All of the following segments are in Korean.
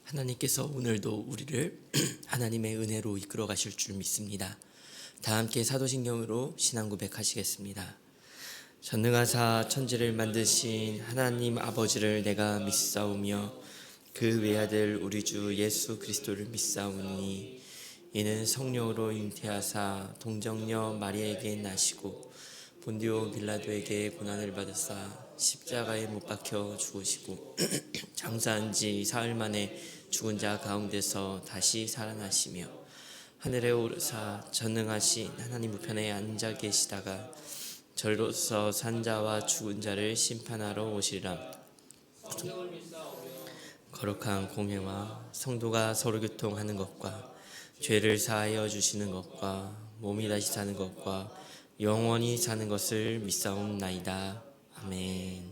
하나님께서 오늘도 우리를 하나님의 은혜로 이끌어 가실 줄 믿습니다. 다 함께 사도신경으로 신앙 고백하시겠습니다. 전능하사 천지를 만드신 하나님 아버지를 내가 믿사오며 그 외아들 우리 주 예수 그리스도를 믿사오니 이는 성령으로 잉태하사 동정녀 마리아에게 나시고 본디오 빌라도에게 고난을 받으사 십자가에 못 박혀 죽으시고 장사한 지 사흘 만에 죽은 자 가운데서 다시 살아나시며 하늘에 오르사 전능하신 하나님 우편에 앉아 계시다가 저로서 산 자와 죽은 자를 심판하러 오시리라. 거룩한 공회와 성도가 서로 교통하는 것과 죄를 사하여 주시는 것과 몸이 다시 사는 것과 영원히 사는 것을 믿사옵나이다. 아멘.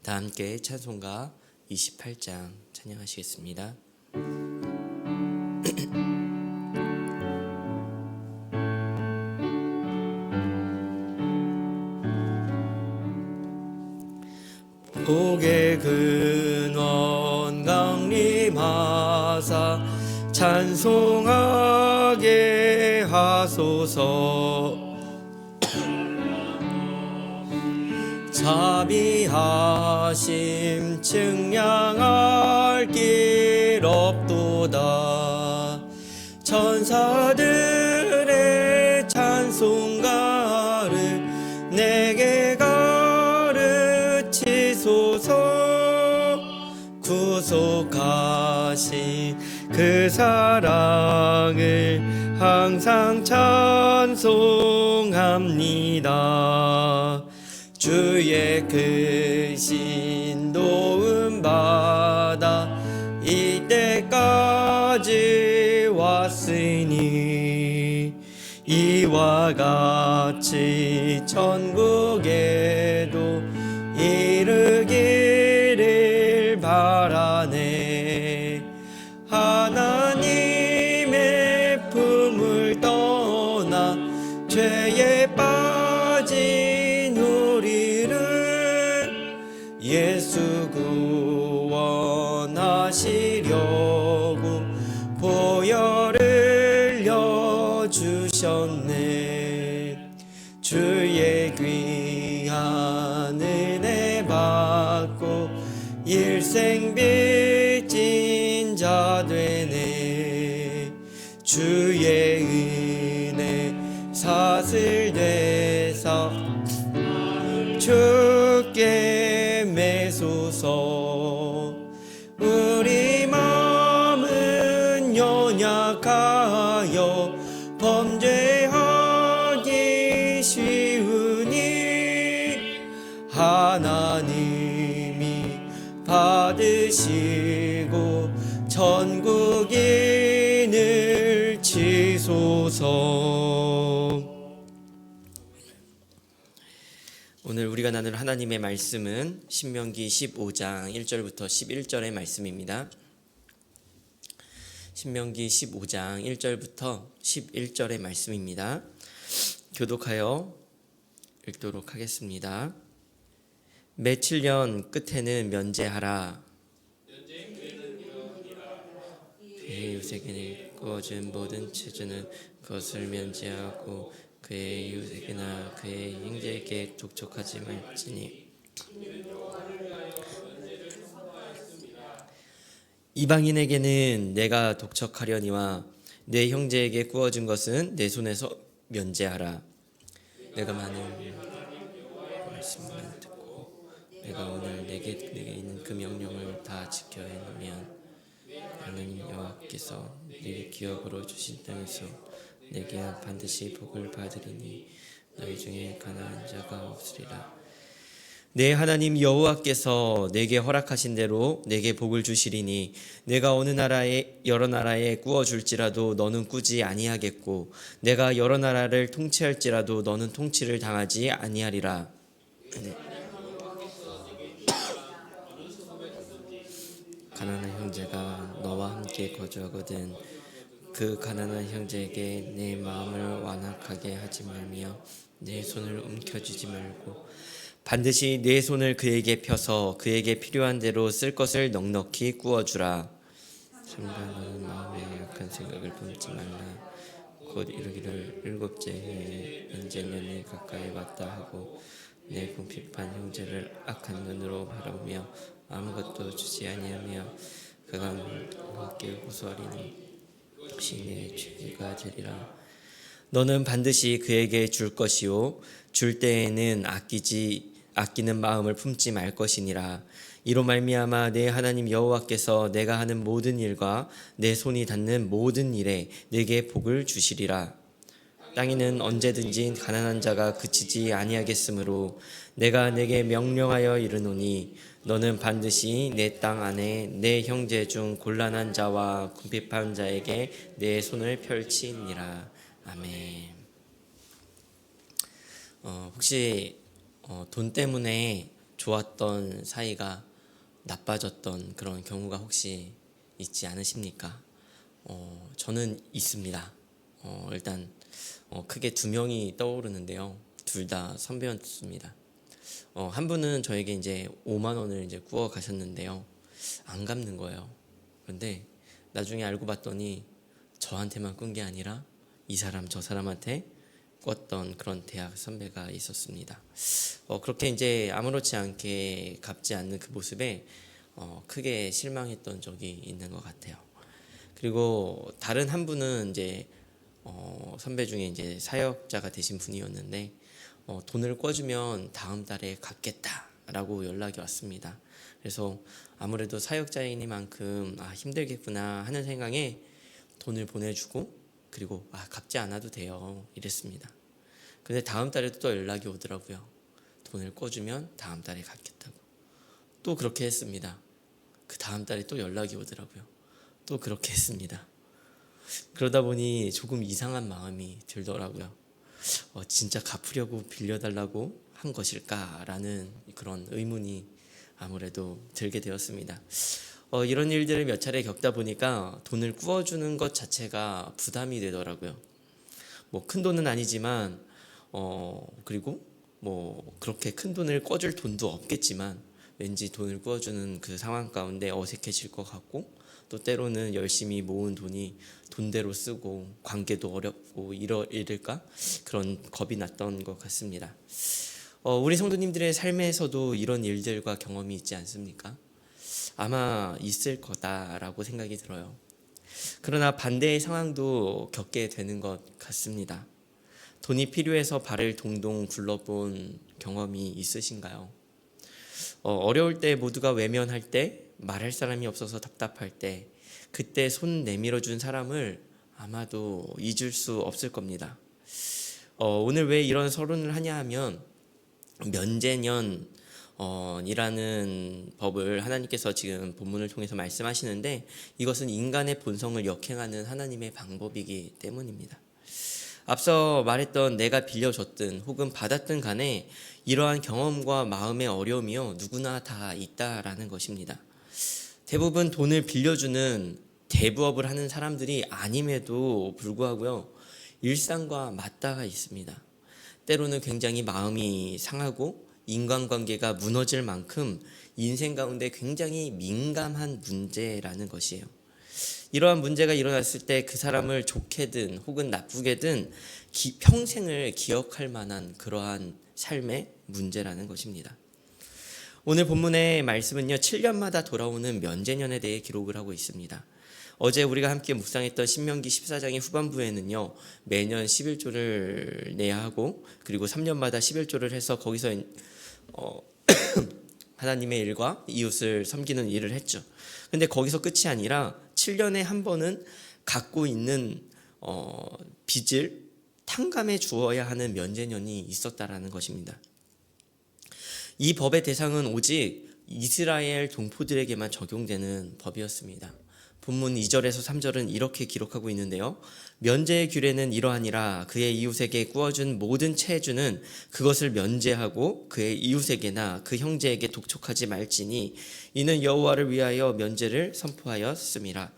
다 함께 찬송가 28장 찬양하시겠습니다. 복의 근원 강림하사 찬송하게 하소서. 자비하심 측량할 길 없도다. 천사들의 찬송가를 내게 가르치소서. 구속하신 그 사랑을 항상 찬송합니다. 주의 크신 도움 받아 이때까지 왔으니 이와 같이 천국에도 이르기를 바라네. 하나님의 품을 떠나 죄에 빠진 예수 구원하시려고 보혈을 흘려주셨네. 주의 귀한 은혜 받고 일생 빚진 자 되네. 주의 은혜 사슬돼서 주께 매소서. 우리 마음은 연약하여 범죄하기 쉬우니 하나님이 받으시고 천국인을 치소서. 오늘 우리가 나눌 하나님의 말씀은 신명기 15장 1절부터 11절의 말씀입니다. 신명기 15장 1절부터 11절의 말씀입니다. 교독하여 읽도록 하겠습니다. 며칠 년 끝에는 면제하라. 그의 유색에는 꾸어진 모든 체주는 그것을 면제하고 그의 이웃에게나 그의 형제에게 독촉하지 말지니 이방인에게는 내가 독촉하려니와 내 형제에게 구워진 것은 내 손에서 면제하라. 내가 많은 말씀만 듣고 내가 오늘 내게 있는 그 명령을 다 지켜 행하면 하나님 여호와께서 내게 기업으로 주신 땅에서 내게 반드시 복을 받으리니 너희 중에 가난한 자가 없으리라. 내 하나님 여호와께서 내게 허락하신 대로 내게 복을 주시리니 내가 어느 나라에 여러 나라에 꾸어 줄지라도 너는 꾸지 아니하겠고 내가 여러 나라를 통치할지라도 너는 통치를 당하지 아니하리라. 가난한 형제가 너와 함께 거주하거든 그 가난한 형제에게 내 마음을 완악하게 하지 말며 내 손을 움켜쥐지 말고 반드시 내 손을 그에게 펴서 그에게 필요한 대로 쓸 것을 넉넉히 구워주라. 삼가 너는 마음에 약한 생각을 품지 말라. 곧 이르기를 일곱째 해에 면제년이 가까이 왔다 하고 내 궁핍한 형제를 악한 눈으로 바라보며 아무것도 주지 아니하며 그가 함께 호소하리니 혹시 내 죄가 되리라. 너는 반드시 그에게 줄 것이요 줄 때에는 아끼는 마음을 품지 말 것이니라. 이로 말미암아 내 하나님 여호와께서 내가 하는 모든 일과 내 손이 닿는 모든 일에 내게 복을 주시리라. 땅에는 언제든지 가난한 자가 그치지 아니하겠으므로 내가 내게 명령하여 이르노니 너는 반드시 내 땅 안에 내 형제 중 곤란한 자와 궁핍한 자에게 내 손을 펼치니라. 아멘. 혹시 돈 때문에 좋았던 사이가 나빠졌던 그런 경우가 혹시 있지 않으십니까? 저는 있습니다. 일단 크게 두 명이 떠오르는데요. 둘 다 선배였습니다. 한 분은 저에게 이제 5만 원을 이제 구워 가셨는데요. 안 갚는 거예요. 그런데 나중에 알고 봤더니 저한테만 꾼 게 아니라 이 사람 저 사람한테 꿨던 그런 대학 선배가 있었습니다. 그렇게 이제 아무렇지 않게 갚지 않는 그 모습에 크게 실망했던 적이 있는 것 같아요. 그리고 다른 한 분은 이제 선배 중에 이제 사역자가 되신 분이었는데 돈을 꿔주면 다음 달에 갚겠다라고 연락이 왔습니다. 그래서 아무래도 사역자이니만큼 힘들겠구나 하는 생각에 돈을 보내주고 그리고 갚지 않아도 돼요 이랬습니다. 근데 다음 달에도 또 연락이 오더라고요. 돈을 꿔주면 다음 달에 갚겠다고. 또 그렇게 했습니다. 그 다음 달에 또 연락이 오더라고요. 또 그렇게 했습니다. 그러다 보니 조금 이상한 마음이 들더라고요. 진짜 갚으려고 빌려달라고 한 것일까라는 그런 의문이 아무래도 들게 되었습니다. 이런 일들을 몇 차례 겪다 보니까 돈을 꾸어주는 것 자체가 부담이 되더라고요. 큰 돈은 아니지만 그리고 그렇게 큰 돈을 꿔줄 돈도 없겠지만 왠지 돈을 꾸어주는 그 상황 가운데 어색해질 것 같고 또 때로는 열심히 모은 돈이 돈대로 쓰고 관계도 어렵고 이럴까 그런 겁이 났던 것 같습니다. 우리 성도님들의 삶에서도 이런 일들과 경험이 있지 않습니까? 아마 있을 거다라고 생각이 들어요. 그러나 반대의 상황도 겪게 되는 것 같습니다. 돈이 필요해서 발을 동동 굴러본 경험이 있으신가요? 어려울 때 모두가 외면할 때 말할 사람이 없어서 답답할 때 그때 손 내밀어 준 사람을 아마도 잊을 수 없을 겁니다. 오늘 왜 이런 서론을 하냐 하면 면제년 이라는 법을 하나님께서 지금 본문을 통해서 말씀하시는데 이것은 인간의 본성을 역행하는 하나님의 방법이기 때문입니다. 앞서 말했던 내가 빌려줬든 혹은 받았든 간에 이러한 경험과 마음의 어려움이요 누구나 다 있다라는 것입니다. 대부분 돈을 빌려주는 대부업을 하는 사람들이 아님에도 불구하고요 일상과 맞닿아 있습니다. 때로는 굉장히 마음이 상하고 인간관계가 무너질 만큼 인생 가운데 굉장히 민감한 문제라는 것이에요. 이러한 문제가 일어났을 때 그 사람을 좋게든 혹은 나쁘게든 평생을 기억할 만한 그러한 삶의 문제라는 것입니다. 오늘 본문의 말씀은요 7년마다 돌아오는 면제년에 대해 기록을 하고 있습니다. 어제 우리가 함께 묵상했던 신명기 14장의 후반부에는요 매년 11조를 내야 하고 그리고 3년마다 11조를 해서 거기서 하나님의 일과 이웃을 섬기는 일을 했죠. 근데 거기서 끝이 아니라 7년에 한 번은 갖고 있는 빚을 탕감해 주어야 하는 면제년이 있었다라는 것입니다. 이 법의 대상은 오직 이스라엘 동포들에게만 적용되는 법이었습니다. 본문 2절에서 3절은 이렇게 기록하고 있는데요. 면제의 규례는 이러하니라. 그의 이웃에게 꾸어준 모든 채주는 그것을 면제하고 그의 이웃에게나 그 형제에게 독촉하지 말지니 이는 여호와를 위하여 면제를 선포하였음이라.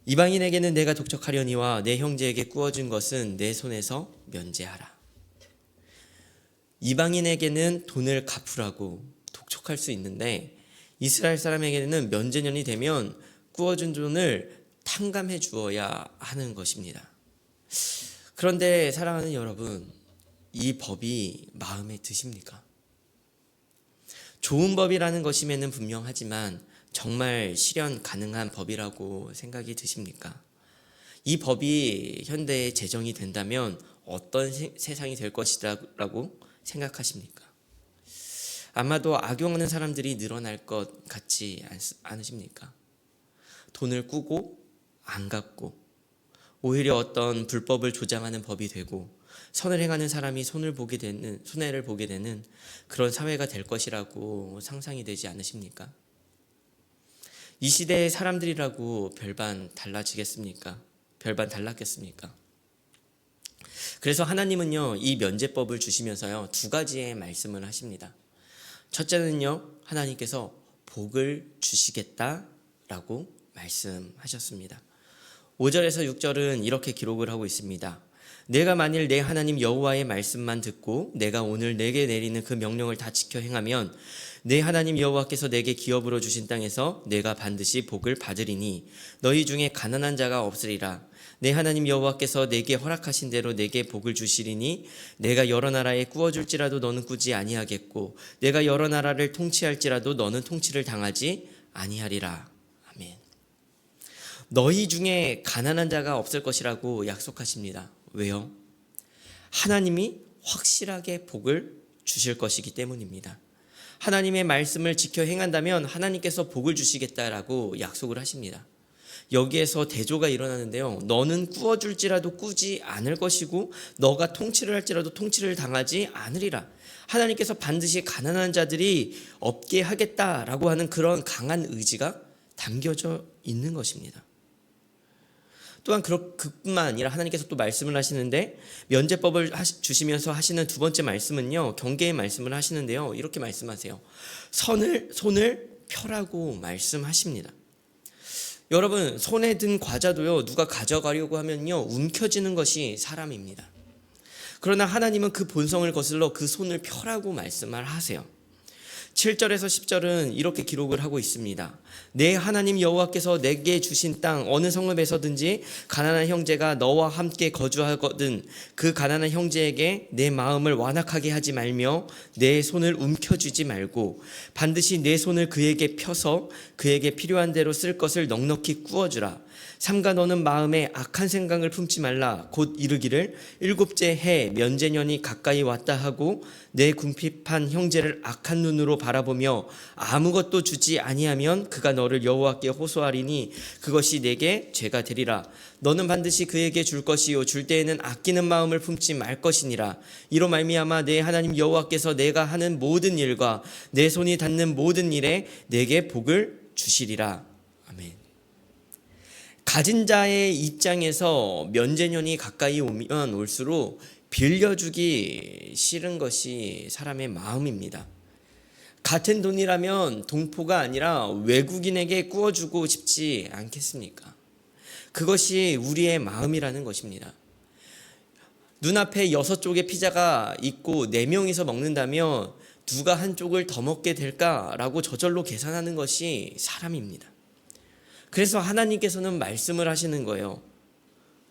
이방인에게는 내가 독촉하려니와 내 형제에게 꾸어준 것은 내 손에서 면제하라. 이방인에게는 돈을 갚으라고 독촉할 수 있는데 이스라엘 사람에게는 면제년이 되면 구워준 돈을 탕감해 주어야 하는 것입니다. 그런데 사랑하는 여러분, 이 법이 마음에 드십니까? 좋은 법이라는 것임에는 분명하지만 정말 실현 가능한 법이라고 생각이 드십니까? 이 법이 현대에 제정이 된다면 어떤 세상이 될 것이라고 생각하십니까? 아마도 악용하는 사람들이 늘어날 것 같지 않으십니까? 돈을 꾸고 안 갚고 오히려 어떤 불법을 조장하는 법이 되고 선을 행하는 사람이 손해를 보게 되는 그런 사회가 될 것이라고 상상이 되지 않으십니까? 이 시대의 사람들이라고 별반 달라지겠습니까? 별반 달랐겠습니까? 그래서 하나님은요, 이 면제법을 주시면서요, 두 가지의 말씀을 하십니다. 첫째는요, 하나님께서 복을 주시겠다라고 말씀하셨습니다. 5절에서 6절은 이렇게 기록을 하고 있습니다. 내가 만일 내 하나님 여호와의 말씀만 듣고 내가 오늘 내게 내리는 그 명령을 다 지켜 행하면 내 하나님 여호와께서 내게 기업으로 주신 땅에서 내가 반드시 복을 받으리니 너희 중에 가난한 자가 없으리라. 내 하나님 여호와께서 내게 허락하신 대로 내게 복을 주시리니 내가 여러 나라에 꾸어줄지라도 너는 꾸지 아니하겠고 내가 여러 나라를 통치할지라도 너는 통치를 당하지 아니하리라. 아멘. 너희 중에 가난한 자가 없을 것이라고 약속하십니다. 왜요? 하나님이 확실하게 복을 주실 것이기 때문입니다. 하나님의 말씀을 지켜 행한다면 하나님께서 복을 주시겠다라고 약속을 하십니다. 여기에서 대조가 일어나는데요. 너는 꾸어줄지라도 꾸지 않을 것이고 너가 통치를 할지라도 통치를 당하지 않으리라. 하나님께서 반드시 가난한 자들이 없게 하겠다라고 하는 그런 강한 의지가 담겨져 있는 것입니다. 또한 그뿐만 아니라 하나님께서 또 말씀을 하시는데 면제법을 주시면서 하시는 두 번째 말씀은요, 경계의 말씀을 하시는데요, 이렇게 말씀하세요. 손을 펴라고 말씀하십니다. 여러분, 손에 든 과자도요, 누가 가져가려고 하면요, 움켜쥐는 것이 사람입니다. 그러나 하나님은 그 본성을 거슬러 그 손을 펴라고 말씀을 하세요. 7절에서 10절은 이렇게 기록을 하고 있습니다. 내 하나님 여호와께서 내게 주신 땅 어느 성읍에서든지 가난한 형제가 너와 함께 거주하거든 그 가난한 형제에게 내 마음을 완악하게 하지 말며 내 손을 움켜쥐지 말고 반드시 내 손을 그에게 펴서 그에게 필요한 대로 쓸 것을 넉넉히 꾸어주라. 삼가 너는 마음에 악한 생각을 품지 말라. 곧 이르기를 일곱째 해 면제년이 가까이 왔다 하고 내 궁핍한 형제를 악한 눈으로 바라보며 아무것도 주지 아니하면 그가 너를 여호와께 호소하리니 그것이 내게 죄가 되리라. 너는 반드시 그에게 줄 것이요 줄 때에는 아끼는 마음을 품지 말 것이니라. 이로 말미암아 내 하나님 여호와께서 내가 하는 모든 일과 내 손이 닿는 모든 일에 내게 복을 주시리라. 아멘. 가진 자의 입장에서 면제년이 가까이 오면 올수록 빌려주기 싫은 것이 사람의 마음입니다. 같은 돈이라면 동포가 아니라 외국인에게 꾸어주고 싶지 않겠습니까? 그것이 우리의 마음이라는 것입니다. 눈앞에 6쪽의 피자가 있고 4명이서 먹는다면 누가 한쪽을 더 먹게 될까라고 저절로 계산하는 것이 사람입니다. 그래서 하나님께서는 말씀을 하시는 거예요.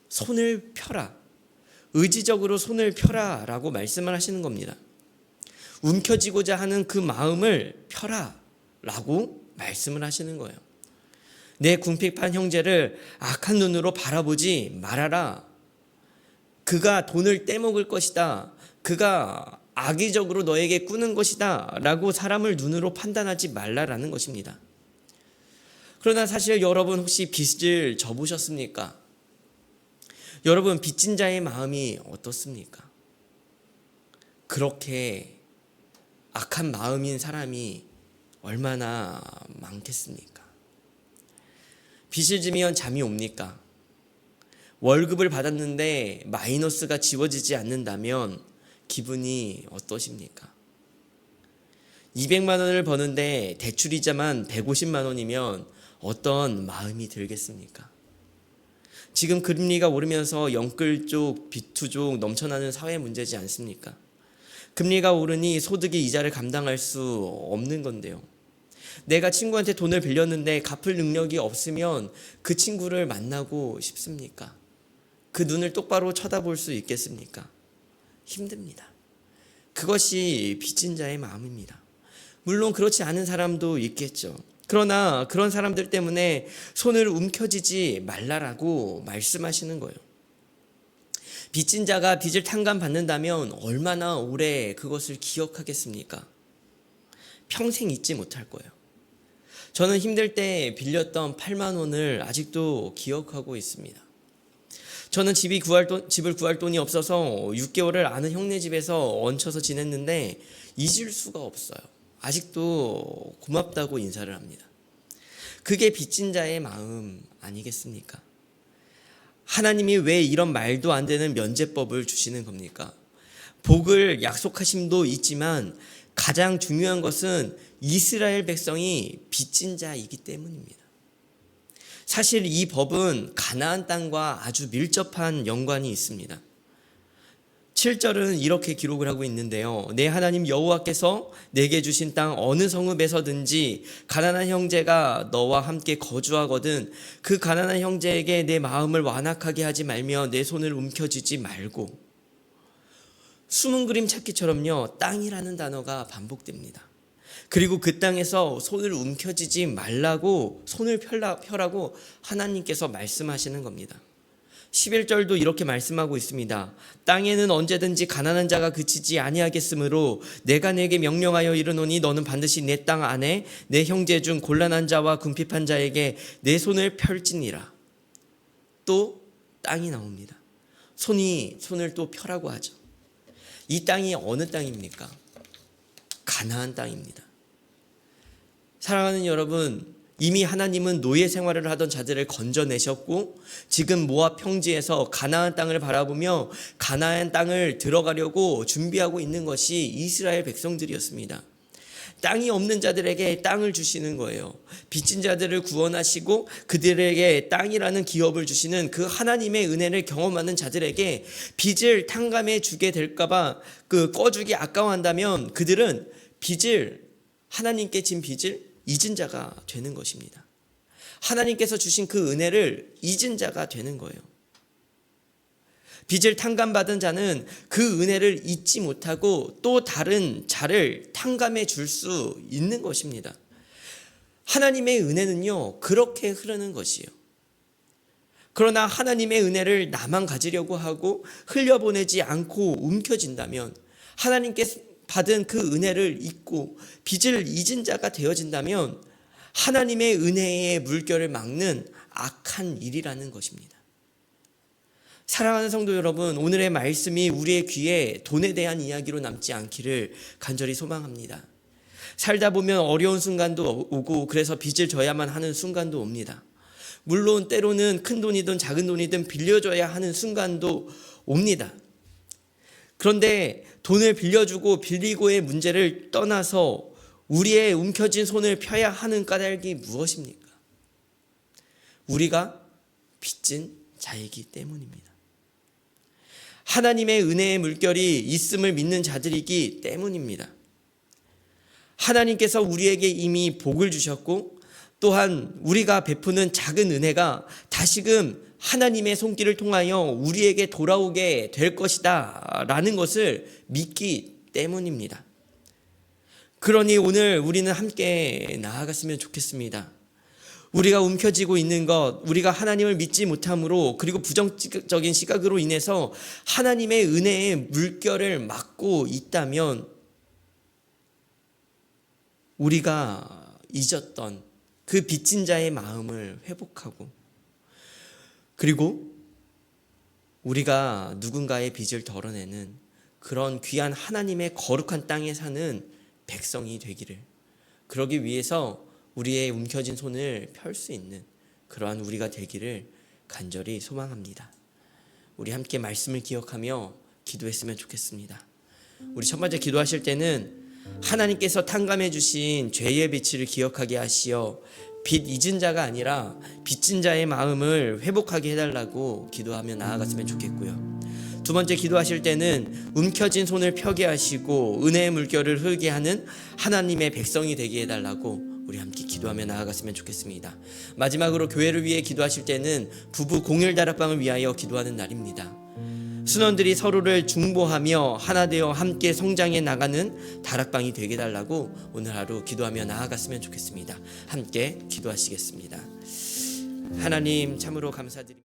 손을 펴라. 의지적으로 손을 펴라 라고 말씀을 하시는 겁니다. 움켜쥐고자 하는 그 마음을 펴라 라고 말씀을 하시는 거예요. 내 궁핍한 형제를 악한 눈으로 바라보지 말아라. 그가 돈을 떼먹을 것이다. 그가 악의적으로 너에게 꾸는 것이다 라고 사람을 눈으로 판단하지 말라라는 것입니다. 그러나 사실 여러분 혹시 빚을 져보셨습니까? 여러분 빚진 자의 마음이 어떻습니까? 그렇게 악한 마음인 사람이 얼마나 많겠습니까? 빚을 지면 잠이 옵니까? 월급을 받았는데 마이너스가 지워지지 않는다면 기분이 어떠십니까? 200만 원을 버는데 대출이자만 150만 원이면 어떤 마음이 들겠습니까? 지금 금리가 오르면서 영끌족, 비투족 넘쳐나는 사회 문제지 않습니까? 금리가 오르니 소득의 이자를 감당할 수 없는 건데요. 내가 친구한테 돈을 빌렸는데 갚을 능력이 없으면 그 친구를 만나고 싶습니까? 그 눈을 똑바로 쳐다볼 수 있겠습니까? 힘듭니다. 그것이 빚진 자의 마음입니다. 물론 그렇지 않은 사람도 있겠죠. 그러나 그런 사람들 때문에 손을 움켜쥐지 말라라고 말씀하시는 거예요. 빚진 자가 빚을 탕감받는다면 얼마나 오래 그것을 기억하겠습니까? 평생 잊지 못할 거예요. 저는 힘들 때 빌렸던 8만 원을 아직도 기억하고 있습니다. 저는 집을 구할 돈이 없어서 6개월을 아는 형네 집에서 얹혀서 지냈는데 잊을 수가 없어요. 아직도 고맙다고 인사를 합니다. 그게 빚진 자의 마음 아니겠습니까? 하나님이 왜 이런 말도 안 되는 면제법을 주시는 겁니까? 복을 약속하심도 있지만 가장 중요한 것은 이스라엘 백성이 빚진 자이기 때문입니다. 사실 이 법은 가나안 땅과 아주 밀접한 연관이 있습니다. 7절은 이렇게 기록을 하고 있는데요. 내 하나님 여호와께서 내게 주신 땅 어느 성읍에서든지 가난한 형제가 너와 함께 거주하거든 그 가난한 형제에게 내 마음을 완악하게 하지 말며 내 손을 움켜쥐지 말고. 숨은 그림 찾기처럼요, 땅이라는 단어가 반복됩니다. 그리고 그 땅에서 손을 움켜쥐지 말라고, 손을 펴라고 하나님께서 말씀하시는 겁니다. 11절도 이렇게 말씀하고 있습니다. 땅에는 언제든지 가난한 자가 그치지 아니하겠으므로 내가 내게 명령하여 이르노니 너는 반드시 내 땅 안에 내 형제 중 곤란한 자와 궁핍한 자에게 내 손을 펼지니라. 또 땅이 나옵니다. 손을 또 펴라고 하죠. 이 땅이 어느 땅입니까? 가나안 땅입니다. 사랑하는 여러분, 이미 하나님은 노예 생활을 하던 자들을 건져내셨고 지금 모압 평지에서 가나안 땅을 바라보며 가나안 땅을 들어가려고 준비하고 있는 것이 이스라엘 백성들이었습니다. 땅이 없는 자들에게 땅을 주시는 거예요. 빚진 자들을 구원하시고 그들에게 땅이라는 기업을 주시는 그 하나님의 은혜를 경험하는 자들에게 빚을 탕감해 주게 될까봐 꺼주기 아까워한다면 그들은 하나님께 진 빚을 잊은 자가 되는 것입니다. 하나님께서 주신 그 은혜를 잊은 자가 되는 거예요. 빚을 탕감받은 자는 그 은혜를 잊지 못하고 또 다른 자를 탕감해 줄 수 있는 것입니다. 하나님의 은혜는요, 그렇게 흐르는 것이에요. 그러나 하나님의 은혜를 나만 가지려고 하고 흘려보내지 않고 움켜진다면, 하나님께 받은 그 은혜를 잊고 빚을 잊은 자가 되어진다면 하나님의 은혜의 물결을 막는 악한 일이라는 것입니다. 사랑하는 성도 여러분, 오늘의 말씀이 우리의 귀에 돈에 대한 이야기로 남지 않기를 간절히 소망합니다. 살다 보면 어려운 순간도 오고 그래서 빚을 져야만 하는 순간도 옵니다. 물론 때로는 큰 돈이든 작은 돈이든 빌려줘야 하는 순간도 옵니다. 그런데 돈을 빌려주고 빌리고의 문제를 떠나서 우리의 움켜진 손을 펴야 하는 까닭이 무엇입니까? 우리가 빚진 자이기 때문입니다. 하나님의 은혜의 물결이 있음을 믿는 자들이기 때문입니다. 하나님께서 우리에게 이미 복을 주셨고 또한 우리가 베푸는 작은 은혜가 다시금 하나님의 손길을 통하여 우리에게 돌아오게 될 것이다 라는 것을 믿기 때문입니다. 그러니 오늘 우리는 함께 나아갔으면 좋겠습니다. 우리가 움켜쥐고 있는 것, 우리가 하나님을 믿지 못함으로 그리고 부정적인 시각으로 인해서 하나님의 은혜의 물결을 막고 있다면 우리가 잊었던 그 빚진 자의 마음을 회복하고 그리고 우리가 누군가의 빚을 덜어내는 그런 귀한 하나님의 거룩한 땅에 사는 백성이 되기를, 그러기 위해서 우리의 움켜진 손을 펼 수 있는 그러한 우리가 되기를 간절히 소망합니다. 우리 함께 말씀을 기억하며 기도했으면 좋겠습니다. 우리 첫 번째 기도하실 때는 하나님께서 탕감해 주신 죄의 빚을 기억하게 하시어 빚 잊은 자가 아니라 빚진 자의 마음을 회복하게 해달라고 기도하며 나아갔으면 좋겠고요. 두 번째 기도하실 때는 움켜진 손을 펴게 하시고 은혜의 물결을 흐르게 하는 하나님의 백성이 되게 해달라고 우리 함께 기도하며 나아갔으면 좋겠습니다. 마지막으로 교회를 위해 기도하실 때는 부부 공일 다락방을 위하여 기도하는 날입니다. 신원들이 서로를 중보하며 하나 되어 함께 성장해 나가는 다락방이 되게 달라고 오늘 하루 기도하며 나아갔으면 좋겠습니다. 함께 기도하시겠습니다. 하나님, 참으로 감사드립니다.